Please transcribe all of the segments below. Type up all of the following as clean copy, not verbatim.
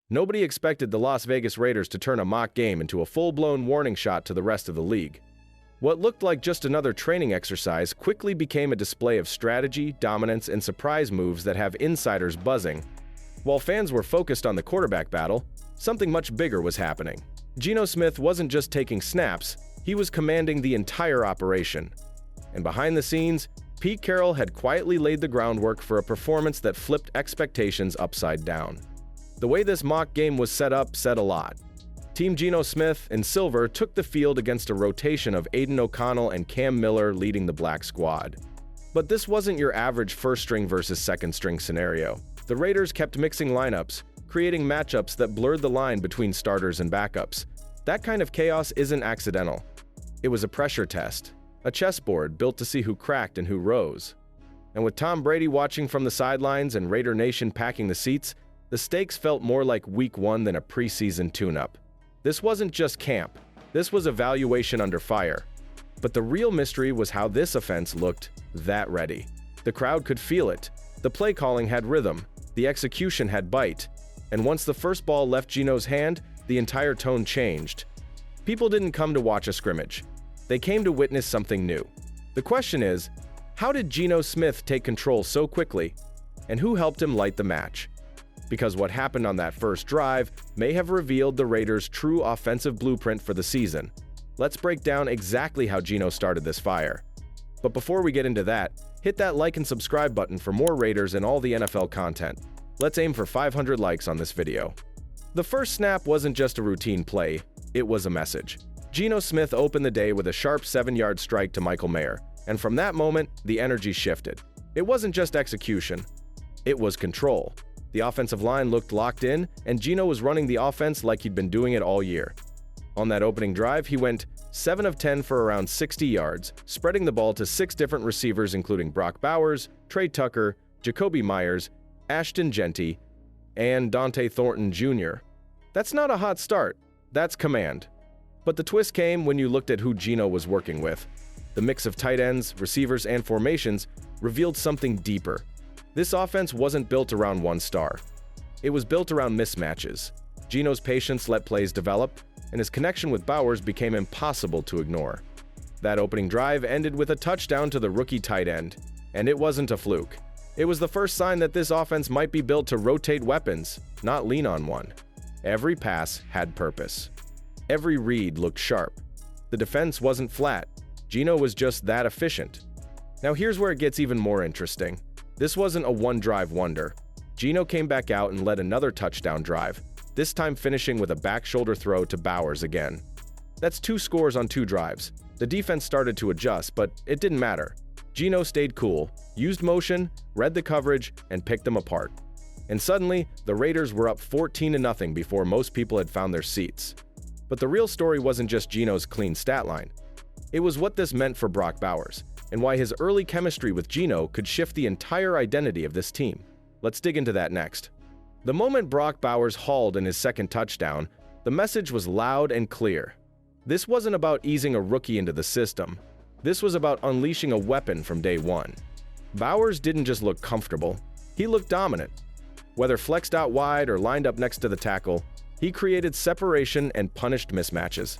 Nobody expected the Las Vegas Raiders to turn a mock game into a full-blown warning shot to the rest of the league. What looked like just another training exercise quickly became a display of strategy, dominance, and surprise moves that have insiders buzzing. While fans were focused on the quarterback battle, something much bigger was happening. Geno Smith wasn't just taking snaps, he was commanding the entire operation. And behind the scenes, Pete Carroll had quietly laid the groundwork for a performance that flipped expectations upside down. The way this mock game was set up said a lot. Team Geno Smith in silver took the field against a rotation of Aiden O'Connell and Cam Miller leading the black squad. But this wasn't your average first-string versus second-string scenario. The Raiders kept mixing lineups, creating matchups that blurred the line between starters and backups. That kind of chaos isn't accidental. It was a pressure test, a chessboard built to see who cracked and who rose. And with Tom Brady watching from the sidelines and Raider Nation packing the seats, the stakes felt more like Week 1 than a preseason tune-up. This wasn't just camp, this was evaluation under fire. But the real mystery was how this offense looked that ready. The crowd could feel it, the play calling had rhythm, the execution had bite, and once the first ball left Geno's hand, the entire tone changed. People didn't come to watch a scrimmage, they came to witness something new. The question is, how did Geno Smith take control so quickly, and who helped him light the match? Because what happened on that first drive may have revealed the Raiders' true offensive blueprint for the season. Let's break down exactly how Geno started this fire. But before we get into that, hit that like and subscribe button for more Raiders and all the NFL content. Let's aim for 500 likes on this video. The first snap wasn't just a routine play, it was a message. Geno Smith opened the day with a sharp 7-yard strike to Michael Mayer, and from that moment, the energy shifted. It wasn't just execution, it was control. The offensive line looked locked in, and Geno was running the offense like he'd been doing it all year. On that opening drive, he went 7 of 10 for around 60 yards, spreading the ball to 6 different receivers including Brock Bowers, Trey Tucker, Jacoby Myers, Ashton Genty, and Dante Thornton Jr. That's not a hot start, that's command. But the twist came when you looked at who Geno was working with. The mix of tight ends, receivers, and formations revealed something deeper. This offense wasn't built around one star. It was built around mismatches. Geno's patience let plays develop, and his connection with Bowers became impossible to ignore. That opening drive ended with a touchdown to the rookie tight end, and it wasn't a fluke. It was the first sign that this offense might be built to rotate weapons, not lean on one. Every pass had purpose. Every read looked sharp. The defense wasn't flat. Geno was just that efficient. Now here's where it gets even more interesting. This wasn't a one-drive wonder. Geno came back out and led another touchdown drive, this time finishing with a back shoulder throw to Bowers again. That's 2 scores on 2 drives. The defense started to adjust, but it didn't matter. Geno stayed cool, used motion, read the coverage, and picked them apart. And suddenly, the Raiders were up 14-0 before most people had found their seats. But the real story wasn't just Geno's clean stat line. It was what this meant for Brock Bowers, and why his early chemistry with Geno could shift the entire identity of this team. Let's dig into that next. The moment Brock Bowers hauled in his second touchdown, the message was loud and clear. This wasn't about easing a rookie into the system. This was about unleashing a weapon from day one. Bowers didn't just look comfortable, he looked dominant. Whether flexed out wide or lined up next to the tackle, he created separation and punished mismatches.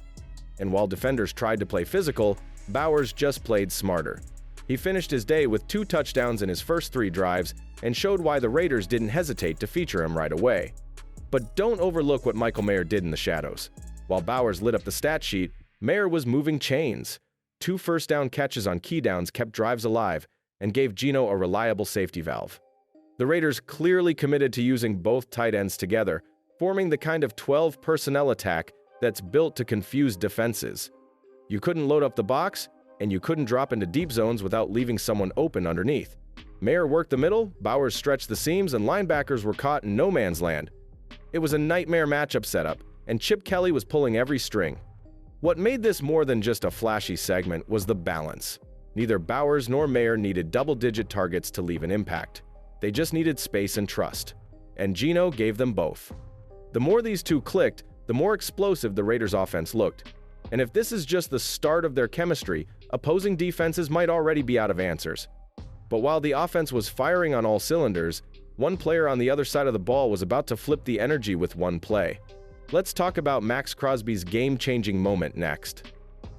And while defenders tried to play physical, Bowers just played smarter. He finished his day with 2 touchdowns in his first 3 drives and showed why the Raiders didn't hesitate to feature him right away. But don't overlook what Michael Mayer did in the shadows. While Bowers lit up the stat sheet, Mayer was moving chains. 2 first-down catches on key downs kept drives alive and gave Geno a reliable safety valve. The Raiders clearly committed to using both tight ends together, forming the kind of 12 personnel attack that's built to confuse defenses. You couldn't load up the box, and you couldn't drop into deep zones without leaving someone open underneath. Mayer worked the middle, Bowers stretched the seams, and linebackers were caught in no man's land. It was a nightmare matchup setup, and Chip Kelly was pulling every string. What made this more than just a flashy segment was the balance. Neither Bowers nor Mayer needed double-digit targets to leave an impact. They just needed space and trust. And Geno gave them both. The more these two clicked, the more explosive the Raiders' offense looked. And if this is just the start of their chemistry, opposing defenses might already be out of answers. But while the offense was firing on all cylinders, One player on the other side of the ball was about to flip the energy with one play. Let's talk about Max Crosby's game-changing moment next.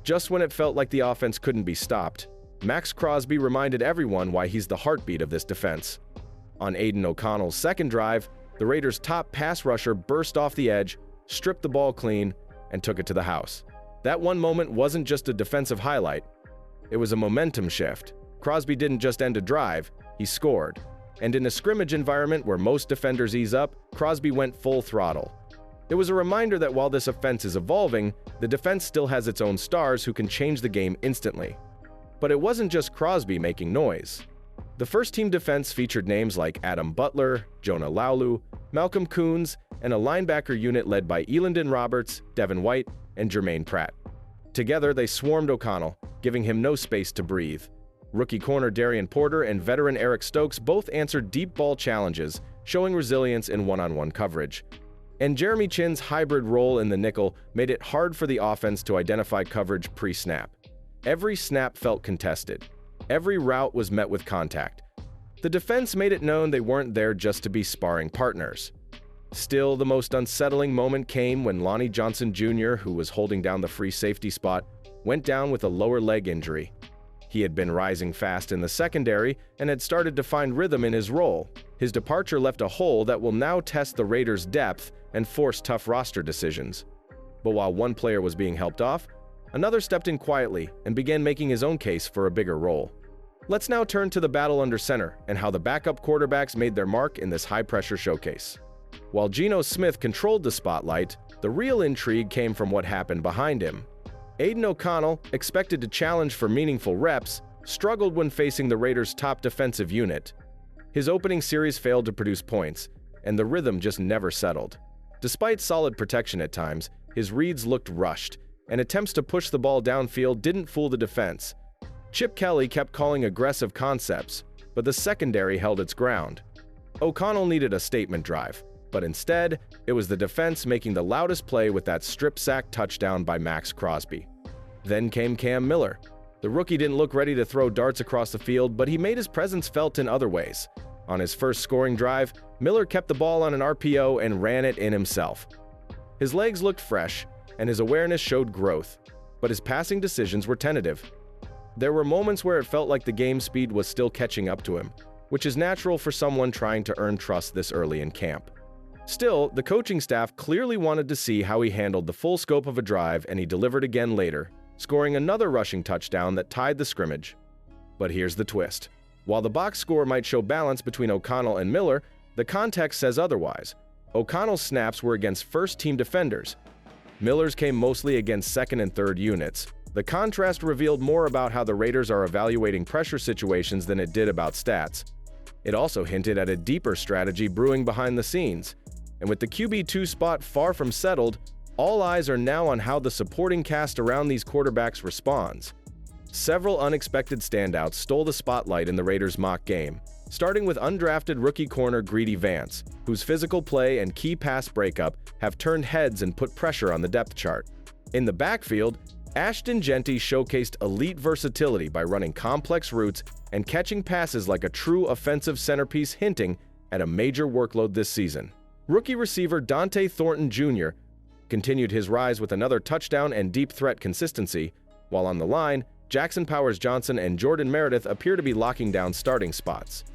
Just when it felt like the offense couldn't be stopped, Max Crosby reminded everyone why he's the heartbeat of this defense. On Aidan O'Connell's second drive, the Raiders' top pass rusher burst off the edge, stripped the ball clean, and took it to the house. That one moment wasn't just a defensive highlight. It was a momentum shift. Crosby didn't just end a drive, he scored. And in a scrimmage environment where most defenders ease up, Crosby went full throttle. It was a reminder that while this offense is evolving, the defense still has its own stars who can change the game instantly. But it wasn't just Crosby making noise. The first-team defense featured names like Adam Butler, Jonah Laulu, Malcolm Coons, and a linebacker unit led by Elandon Roberts, Devin White, and Jermaine Pratt. Together, they swarmed O'Connell, giving him no space to breathe. Rookie corner Darian Porter and veteran Eric Stokes both answered deep ball challenges, showing resilience in one-on-one coverage. And Jeremy Chinn's hybrid role in the nickel made it hard for the offense to identify coverage pre-snap. Every snap felt contested. Every route was met with contact. The defense made it known they weren't there just to be sparring partners. Still, the most unsettling moment came when Lonnie Johnson Jr., who was holding down the free safety spot, went down with a lower leg injury. He had been rising fast in the secondary and had started to find rhythm in his role. His departure left a hole that will now test the Raiders' depth and force tough roster decisions. But while one player was being helped off, another stepped in quietly and began making his own case for a bigger role. Let's now turn to the battle under center and how the backup quarterbacks made their mark in this high-pressure showcase. While Geno Smith controlled the spotlight, the real intrigue came from what happened behind him. Aidan O'Connell, expected to challenge for meaningful reps, struggled when facing the Raiders' top defensive unit. His opening series failed to produce points, and the rhythm just never settled. Despite solid protection at times, his reads looked rushed, and attempts to push the ball downfield didn't fool the defense. Chip Kelly kept calling aggressive concepts, but the secondary held its ground. O'Connell needed a statement drive, but instead, it was the defense making the loudest play with that strip sack touchdown by Max Crosby. Then came Cam Miller. The rookie didn't look ready to throw darts across the field, but he made his presence felt in other ways. On his first scoring drive, Miller kept the ball on an RPO and ran it in himself. His legs looked fresh, and his awareness showed growth, but his passing decisions were tentative. There were moments where it felt like the game speed was still catching up to him, which is natural for someone trying to earn trust this early in camp. Still, the coaching staff clearly wanted to see how he handled the full scope of a drive, and he delivered again later, scoring another rushing touchdown that tied the scrimmage. But here's the twist. While the box score might show balance between O'Connell and Miller, the context says otherwise. O'Connell's snaps were against first-team defenders. Miller's came mostly against second and third units. The contrast revealed more about how the Raiders are evaluating pressure situations than it did about stats. It also hinted at a deeper strategy brewing behind the scenes. And with the QB2 spot far from settled, all eyes are now on how the supporting cast around these quarterbacks responds. Several unexpected standouts stole the spotlight in the Raiders' mock game, starting with undrafted rookie corner Greedy Vance, whose physical play and key pass breakup have turned heads and put pressure on the depth chart. In the backfield, Ashton Jeanty showcased elite versatility by running complex routes and catching passes like a true offensive centerpiece, hinting at a major workload this season. Rookie receiver Dante Thornton Jr. continued his rise with another touchdown and deep threat consistency, while on the line, Jackson Powers-Johnson and Jordan Meredith appear to be locking down starting spots.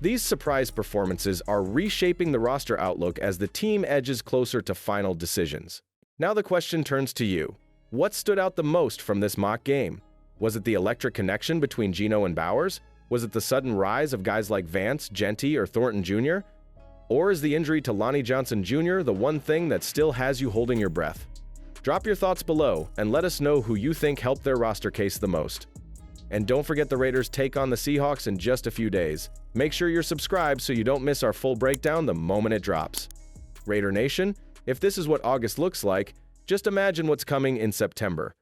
These surprise performances are reshaping the roster outlook as the team edges closer to final decisions. Now the question turns to you. What stood out the most from this mock game? Was it the electric connection between Geno and Bowers? Was it the sudden rise of guys like Vance, Jeanty, or Thornton Jr.? Or is the injury to Lonnie Johnson Jr. the one thing that still has you holding your breath? Drop your thoughts below and let us know who you think helped their roster case the most. And don't forget the Raiders take on the Seahawks in just a few days. Make sure you're subscribed so you don't miss our full breakdown the moment it drops. Raider Nation, if this is what August looks like, just imagine what's coming in September.